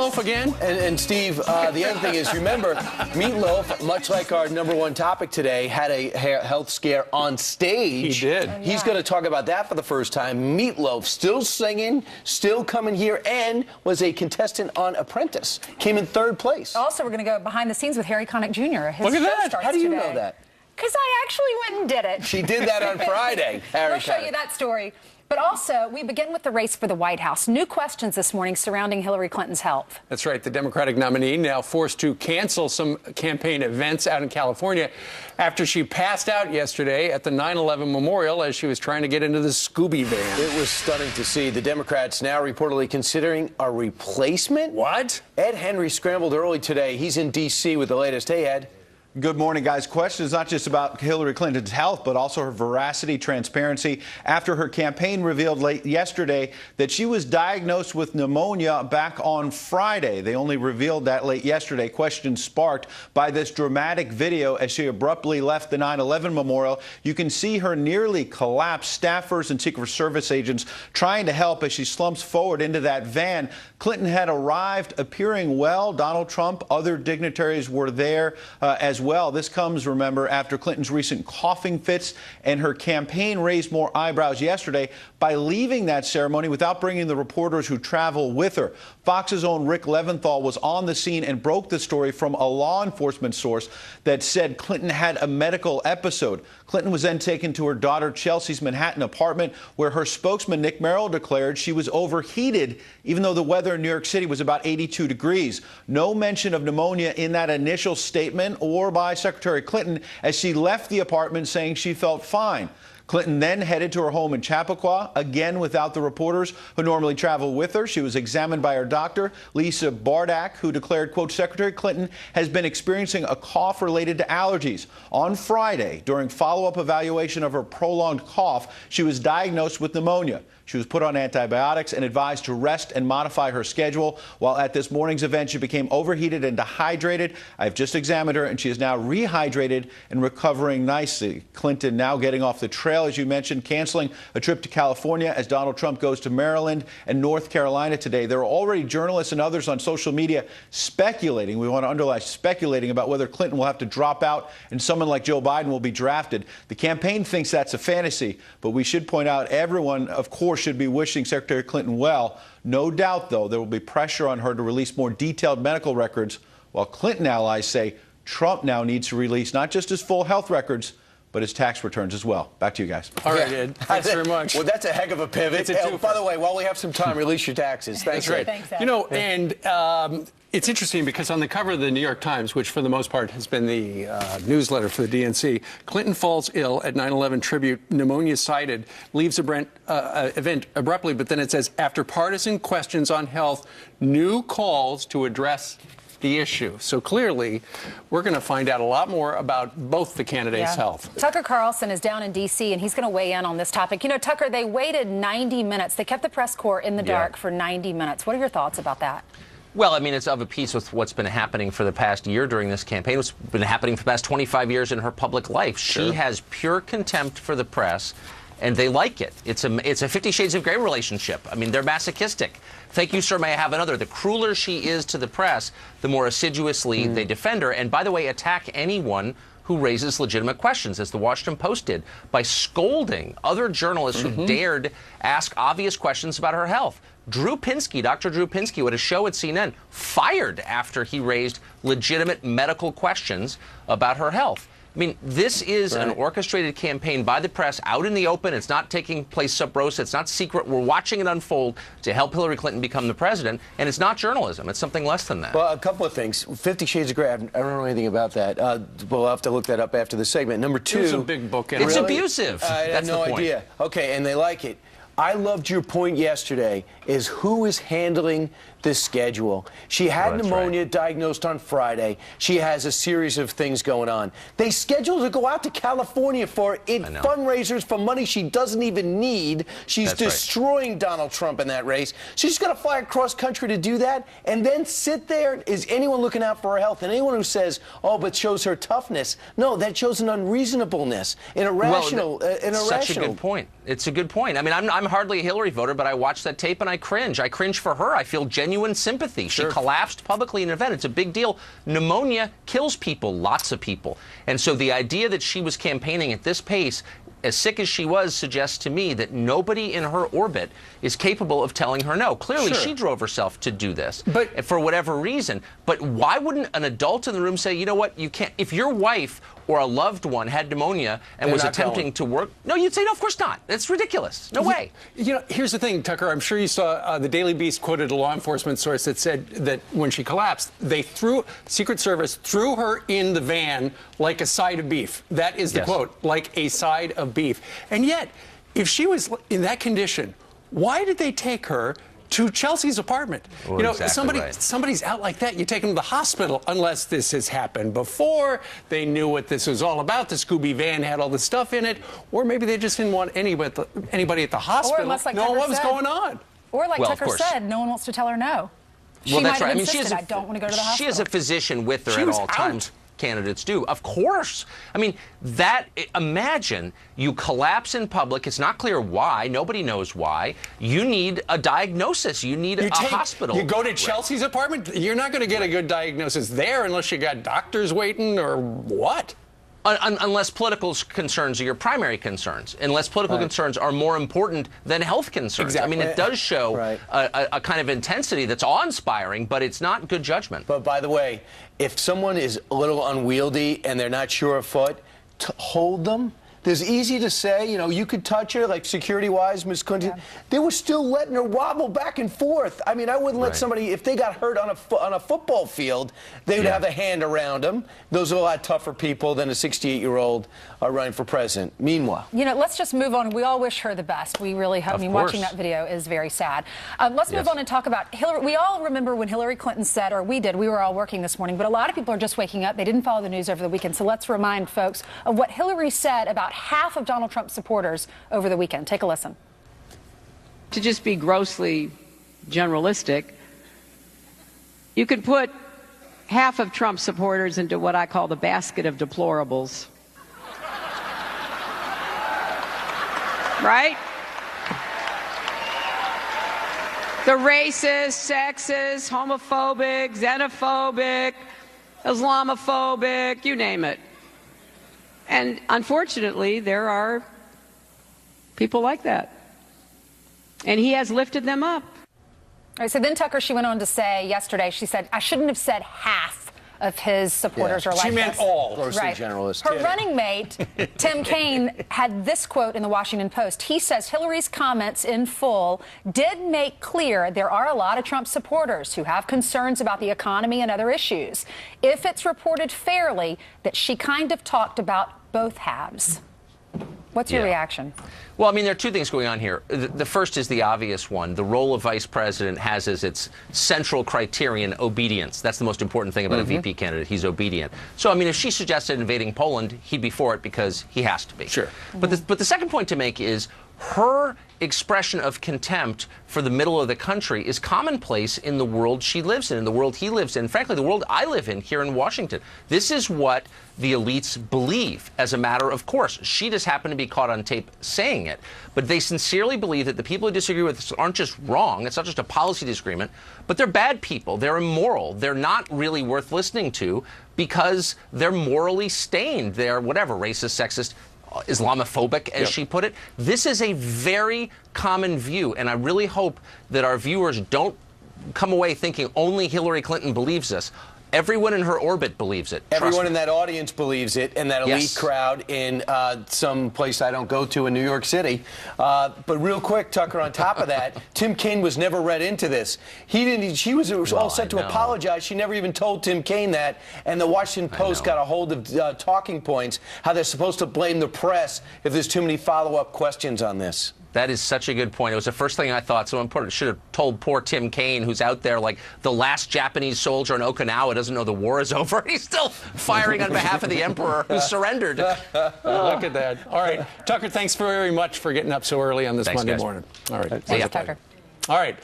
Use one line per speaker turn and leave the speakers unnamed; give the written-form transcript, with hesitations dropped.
Meatloaf again? And Steve, the other thing is, remember, Meatloaf, much like our #1 topic today, had a health scare on stage.
He did.
He's going to talk about that for the first time. Meatloaf still singing, still coming here, and was a contestant on Apprentice. Came in 3rd place.
Also, we're going to go behind the scenes with Harry Connick Jr.
Look at that. How do you know that?
Because I actually went and did it.
She did that on Friday. Harry
We'll show you that story. But also, we begin with the race for the White House. New questions this morning surrounding Hillary Clinton's health.
That's right. The Democratic nominee now forced to cancel some campaign events out in California after she passed out yesterday at the 9/11 memorial as she was trying to get into the Scooby van.
It was stunning to see. The Democrats now reportedly considering a replacement.
What?
Ed Henry scrambled early today. He's in D.C. with the latest. Hey, Ed.
Good morning, guys. Questions not just about Hillary Clinton's health, but also her veracity, transparency, after her campaign revealed late yesterday that she was diagnosed with pneumonia back on Friday. They only revealed that late yesterday. Questions sparked by this dramatic video as she abruptly left the 9/11 memorial. You can see her nearly collapse. Staffers and Secret Service agents trying to help as she slumps forward into that van. Clinton had arrived appearing well. Donald Trump, other dignitaries were there as well. This comes, remember, after Clinton's recent coughing fits, and her campaign raised more eyebrows yesterday by leaving that ceremony without bringing the reporters who travel with her. Fox's own Rick Leventhal was on the scene and broke the story from a law enforcement source that said Clinton had a medical episode. Clinton was then taken to her daughter Chelsea's Manhattan apartment, where her spokesman Nick Merrill declared she was overheated, even though the weather in New York City was about 82 degrees. No mention of pneumonia in that initial statement or by Secretary Clinton as she left the apartment saying she felt fine. Clinton then headed to her home in Chappaqua, again without the reporters who normally travel with her. She was examined by her doctor, Lisa Bardak, who declared, quote, Secretary Clinton has been experiencing a cough related to allergies. On Friday, during follow-up evaluation of her prolonged cough, she was diagnosed with pneumonia. She was put on antibiotics and advised to rest and modify her schedule. While at this morning's event, she became overheated and dehydrated. I've just examined her, and she is now rehydrated and recovering nicely. Clinton now getting off the trail, as you mentioned, canceling a trip to California as Donald Trump goes to Maryland and North Carolina today. There are already journalists and others on social media speculating, we want to underline speculating, about whether Clinton will have to drop out and someone like Joe Biden will be drafted. The campaign thinks that's a fantasy, but we should point out everyone, of course, should be wishing Secretary Clinton well. No doubt, though, there will be pressure on her to release more detailed medical records, while Clinton allies say Trump now needs to release not just his full health records, but his tax returns as well. Back to you guys.
All right, Ed. Thanks very much.
Well, that's a heck of a pivot. By the way, while we have some time, release your taxes. Thanks,
Ed.
Thanks, Ed.
You know, and it's interesting because on the cover of the New York Times, which for the most part has been the newsletter for the DNC, Clinton falls ill at 9/11 tribute, pneumonia cited, leaves event abruptly, but then it says, after partisan questions on health, new calls to address the issue. So clearly, we're going to find out a lot more about both the candidates' health.
Tucker Carlson is down in D.C., and he's going to weigh in on this topic. You know, Tucker, they waited 90 minutes. They kept the press corps in the dark for 90 minutes. What are your thoughts about that?
Well, I mean, it's of a piece with what's been happening for the past year during this campaign. What's been happening for the past 25 years in her public life. She has pure contempt for the press, and they like it. It's a 50 Shades of Grey relationship. I mean, they're masochistic. Thank you, sir, may I have another? The crueler she is to the press, the more assiduously they defend her, and by the way, attack anyone who raises legitimate questions, as the Washington Post did, by scolding other journalists who dared ask obvious questions about her health. Drew Pinsky, Dr. Drew Pinsky, who had a show at CNN, fired after he raised legitimate medical questions about her health. I mean, this is an orchestrated campaign by the press out in the open. It's not taking place sub rosa. It's not secret. We're watching it unfold to help Hillary Clinton become the president. And it's not journalism. It's something less than that.
Well, a couple of things. 50 Shades of Grey, I don't know anything about that. We'll have to look that up after the segment. Number two.
It's a big book.
It's abusive.
I had no idea. Okay, and they like it. I loved your point yesterday is who is handling the schedule. She had pneumonia diagnosed on Friday. She has a series of things going on. They scheduled her to go out to California for fundraisers for money she doesn't even need. She's destroying Donald Trump in that race. She's going to fly across country to do that and then sit there. Is anyone looking out for her health? And anyone who says, oh, but shows her toughness, no, that shows an unreasonableness, an irrational.
Such a good point. It's a good point. I mean, I'm hardly a Hillary voter, but I watched that tape and I cringe. I cringe for her. I feel genuine sympathy. She collapsed publicly in an event. It's a big deal. Pneumonia kills people, lots of people. And so the idea that she was campaigning at this pace, as sick as she was, suggests to me that nobody in her orbit is capable of telling her no. Clearly, she drove herself to do this, but for whatever reason. But why wouldn't an adult in the room say, you know what, you can't, if your wife or a loved one had pneumonia and was attempting to work, no, you'd say, no, of course not. That's ridiculous. No way.
You know, here's the thing, Tucker. I'm sure you saw the Daily Beast quoted a law enforcement source that said that when she collapsed, Secret Service threw her in the van like a side of beef. That is the quote, like a side of beef. And yet, if she was in that condition, why did they take her to Chelsea's apartment?
Well,
you know,
exactly
somebody's out like that, you take them to the hospital, unless this has happened before, they knew what this was all about, the Scooby van had all the stuff in it, or maybe they just didn't want anybody at the hospital knowing what was going on.
Or like Tucker said, no one wants to tell her no.
Well, that's right. I mean,
I don't want to go to the hospital.
She has a physician with her at all times. Candidates do. Of course. I mean, imagine you collapse in public. It's not clear why. Nobody knows why. You need a diagnosis. You need a hospital.
You go to Chelsea's apartment, you're not going to get a good diagnosis there unless you got doctors waiting or what?
Unless political concerns are your primary concerns, unless political concerns are more important than health concerns.
Exactly.
I mean, it does show a kind of intensity that's awe-inspiring, but it's not good judgment.
But by the way, if someone is a little unwieldy and they're not sure of foot, hold them. There's easy to say, you know, you could touch her, like security-wise, Ms. Clinton. Yeah. They were still letting her wobble back and forth. I mean, I wouldn't let somebody, if they got hurt on a football field, they would have a hand around them. Those are a lot tougher people than a 68-year-old running for president. Meanwhile.
You know, let's just move on. We all wish her the best. We really have. I mean, watching that video is very sad. Let's move on and talk about Hillary. We all remember when Hillary Clinton said, or we did, we were all working this morning, but a lot of people are just waking up. They didn't follow the news over the weekend. So let's remind folks of what Hillary said about half of Donald Trump's supporters over the weekend. Take a listen.
To just be grossly generalistic, you could put half of Trump's supporters into what I call the basket of deplorables. Right? The racist, sexist, homophobic, xenophobic, Islamophobic, you name it. And unfortunately, there are people like that. And he has lifted them up.
All right, so then Tucker, she went on to say yesterday, she said, I shouldn't have said half of his supporters are like this.
She meant all.
Grossly generalist.
Her running mate, Tim Kaine, had this quote in the Washington Post. He says Hillary's comments in full did make clear there are a lot of Trump supporters who have concerns about the economy and other issues. If it's reported fairly that she kind of talked about both halves. What's your reaction?
Well, I mean, there are two things going on here. The first is the obvious one. The role of vice president has as its central criterion obedience. That's the most important thing about a VP candidate. He's obedient. So, I mean, if she suggested invading Poland, he'd be for it because he has to be.
Sure.
But the second point to make is her expression of contempt for the middle of the country is commonplace in the world she lives in the world he lives in, frankly, the world I live in here in Washington. This is what the elites believe as a matter of course. She just happened to be caught on tape saying it. But they sincerely believe that the people who disagree with this aren't just wrong. It's not just a policy disagreement, but they're bad people. They're immoral. They're not really worth listening to because they're morally stained. They're whatever, racist, sexist, Islamophobic, as she put it. This is a very common view, and I really hope that our viewers don't come away thinking only Hillary Clinton believes this. Everyone in her orbit believes it.
Everyone in that audience believes it, and that elite crowd in some place I don't go to in New York City. But real quick, Tucker, on top of that, Tim Kaine was never read into this. He didn't. She was all set to apologize. She never even told Tim Kaine that. And the Washington Post got a hold of talking points, how they're supposed to blame the press if there's too many follow-up questions on this.
That is such a good point. It was the first thing I thought. So important. Should have told poor Tim Kaine, who's out there like the last Japanese soldier in Okinawa, doesn't know the war is over. He's still firing on behalf of the emperor who surrendered.
Look at that. All right. Tucker, thanks very much for getting up so early on this Monday morning. All right.
Thanks, Tucker.
All right.